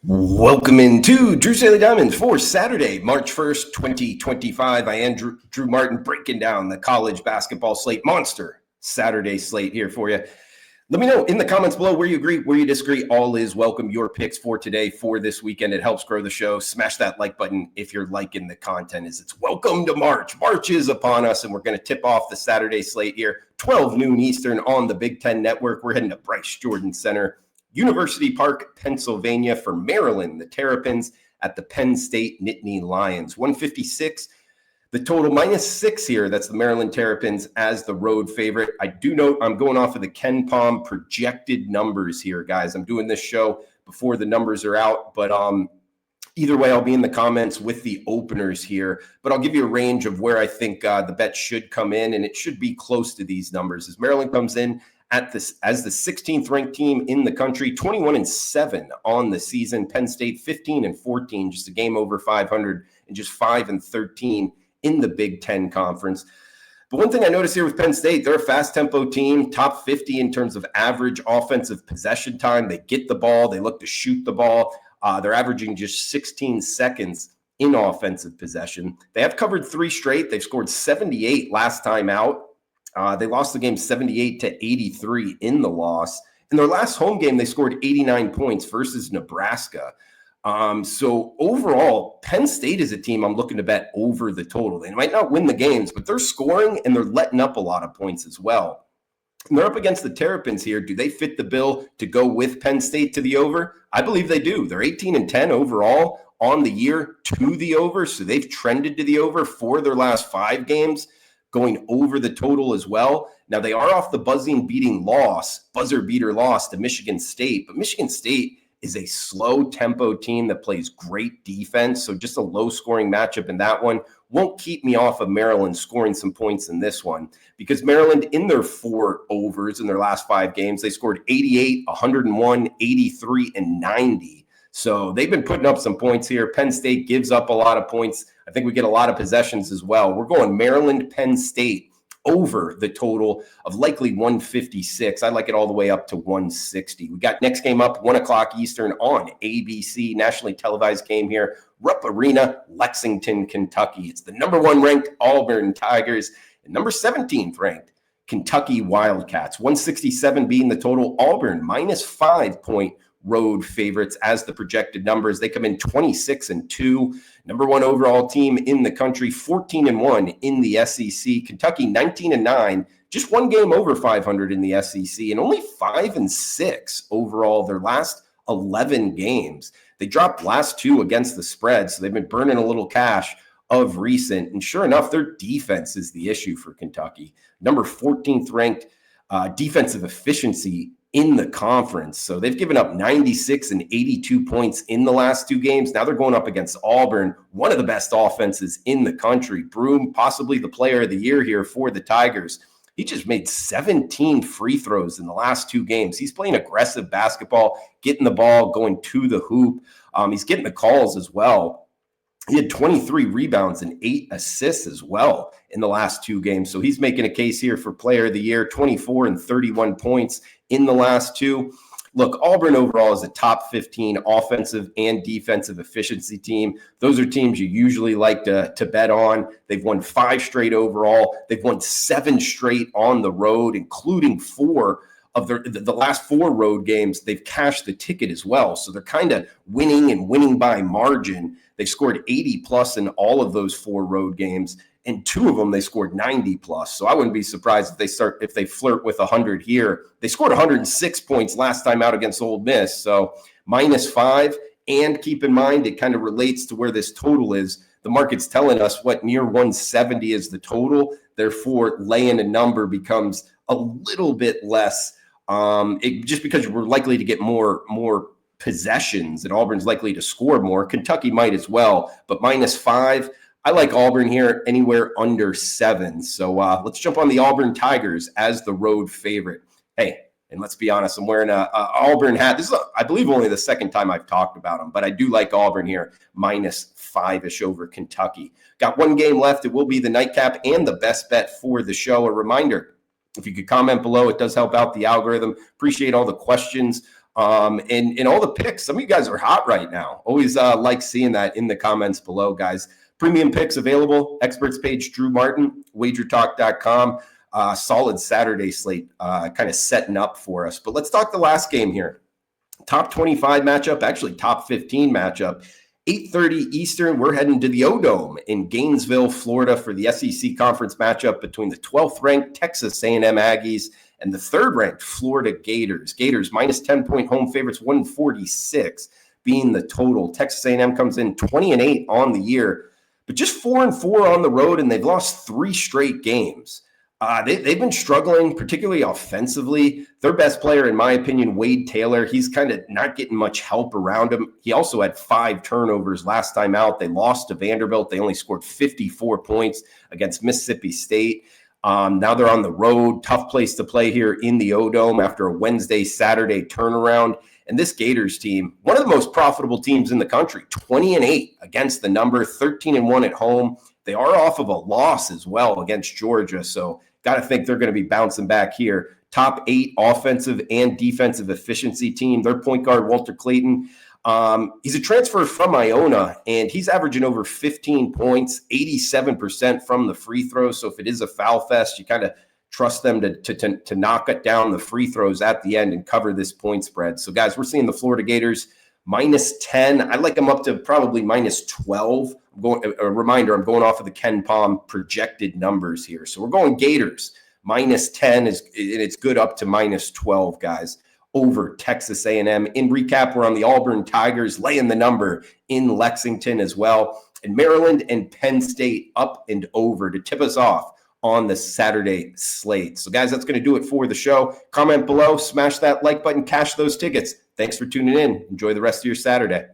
Welcome into Drew's Daily Diamonds for Saturday, March 1st, 2025. I am Drew Martin breaking down the college basketball slate, monster Saturday slate here for you. Let me know in the comments below where you agree, where you disagree. All is welcome. Your picks for today, for this weekend. It helps grow the show. Smash that like button if you're liking the content. As it's welcome to March. March is upon us, and we're going to tip off the Saturday slate here, 12 noon Eastern on the Big Ten Network. We're heading to Bryce Jordan Center, University Park, Pennsylvania for Maryland, the Terrapins at the Penn State Nittany Lions. 156, the total -6 here. That's the Maryland Terrapins as the road favorite. I do note I'm going off of the Ken Palm projected numbers here, guys. I'm doing this show before the numbers are out, but either way, I'll be in the comments with the openers here, but I'll give you a range of where I think the bet should come in, and it should be close to these numbers as Maryland comes in as the 16th ranked team in the country, 21-7 on the season. Penn State 15-14, just a game over 500, and just 5-13 in the Big Ten Conference. But one thing I noticed here with Penn State, they're a fast tempo team, top 50 in terms of average offensive possession time. They get the ball, they look to shoot the ball. They're averaging just 16 seconds in offensive possession. They have covered 3 straight. They've scored 78 last time out. They lost the game 78-83 in the loss. In their last home game, they scored 89 points versus Nebraska. So overall, Penn State is a team I'm looking to bet over the total. They might not win the games, but they're scoring and they're letting up a lot of points as well. And they're up against the Terrapins here. Do they fit the bill to go with Penn State to the over? I believe they do. They're 18-10 overall on the year to the over. So they've trended to the over for their last 5 games, going over the total as well. Now, they are off the buzzer beater loss to Michigan State, but Michigan State is a slow tempo team that plays great defense. So just a low scoring matchup in that one won't keep me off of Maryland scoring some points in this one, because Maryland in their 4 overs in their last 5 games, they scored 88, 101, 83, and 90. So they've been putting up some points here. Penn State gives up a lot of points. I think we get a lot of possessions as well. We're going Maryland, Penn State over the total of likely 156. I like it all the way up to 160. We got next game up, 1 o'clock Eastern on ABC, nationally televised game here, Rupp Arena, Lexington, Kentucky. It's the number 1 ranked Auburn Tigers and number 17th ranked Kentucky Wildcats. 167 being the total. Auburn -5 point road favorites as the projected numbers. They come in 26-2, number 1 overall team in the country, 14-1 in the SEC. Kentucky 19-9, just 1 game over 500 in the SEC, and only 5-6 overall their last 11 games. They dropped last 2 against the spread, so they've been burning a little cash of recent. And sure enough, their defense is the issue for Kentucky. Number 14th ranked defensive efficiency in the conference. So they've given up 96 and 82 points in the last 2 games. Now they're going up against Auburn, one of the best offenses in the country. Broome, possibly the player of the year here for the Tigers. He just made 17 free throws in the last 2 games. He's playing aggressive basketball, getting the ball, going to the hoop. He's getting the calls as well. He had 23 rebounds and 8 assists as well in the last 2 games. So he's making a case here for player of the year, 24 and 31 points in the last 2. Look, Auburn overall is a top 15 offensive and defensive efficiency team. Those are teams you usually like to bet on. They've won 5 straight overall. They've won 7 straight on the road, including 4 of the last 4 road games. They've cashed the ticket as well. So they're kind of winning by margin. They scored 80 plus in all of those 4 road games, and 2 of them they scored 90 plus. So I wouldn't be surprised if they flirt with 100 here. They scored 106 points last time out against Ole Miss. So -5, and keep in mind it kind of relates to where this total is. The market's telling us what near 170 is the total. Therefore, laying a number becomes a little bit less. Just because we're likely to get more possessions, and Auburn's likely to score more. Kentucky might as well, but -5. I like Auburn here anywhere under 7. So let's jump on the Auburn Tigers as the road favorite. Hey, and let's be honest, I'm wearing a Auburn hat. This is, I believe, only the second time I've talked about them, but I do like Auburn here, -5-ish over Kentucky. Got 1 game left. It will be the nightcap and the best bet for the show. A reminder, if you could comment below, it does help out the algorithm. Appreciate all the questions And all the picks. Some of you guys are hot right now. Always like seeing that in the comments below, guys. Premium picks available. Experts page, Drew Martin, WagerTalk.com. Solid Saturday slate kind of setting up for us. But let's talk the last game here. Top 25 matchup, actually top 15 matchup. 8:30 Eastern, we're heading to the O-Dome in Gainesville, Florida for the SEC Conference matchup between the 12th-ranked Texas A&M Aggies and the 3rd-ranked Florida Gators. Gators minus 10-point home favorites, 146 being the total. Texas A&M comes in 20-8 on the year, but just 4-4 on the road, and they've lost 3 straight games. They've been struggling, particularly offensively. Their best player, in my opinion, Wade Taylor, he's kind of not getting much help around him. He also had 5 turnovers last time out. They lost to Vanderbilt. They only scored 54 points against Mississippi State. Now they're on the road. Tough place to play here in the O-Dome after a Wednesday-Saturday turnaround. And this Gators team, one of the most profitable teams in the country, 20-8 against the number, 13-1 at home. They are off of a loss as well against Georgia, so got to think they're going to be bouncing back here. Top 8 offensive and defensive efficiency team. Their point guard, Walter Clayton, he's a transfer from Iona, and he's averaging over 15 points, 87% from the free throws. So if it is a foul fest, you kind of trust them to knock it down the free throws at the end and cover this point spread. So, guys, we're seeing the Florida Gators minus 10. I like them up to probably minus 12. A reminder, I'm going off of the Ken Palm projected numbers here. So we're going Gators minus 10, and it's good up to minus 12, guys, over Texas A&M. In recap, we're on the Auburn Tigers laying the number in Lexington as well. And Maryland and Penn State up and over to tip us off on the Saturday slate. So, guys, that's going to do it for the show. Comment below, smash that like button, cash those tickets. Thanks for tuning in. Enjoy the rest of your Saturday.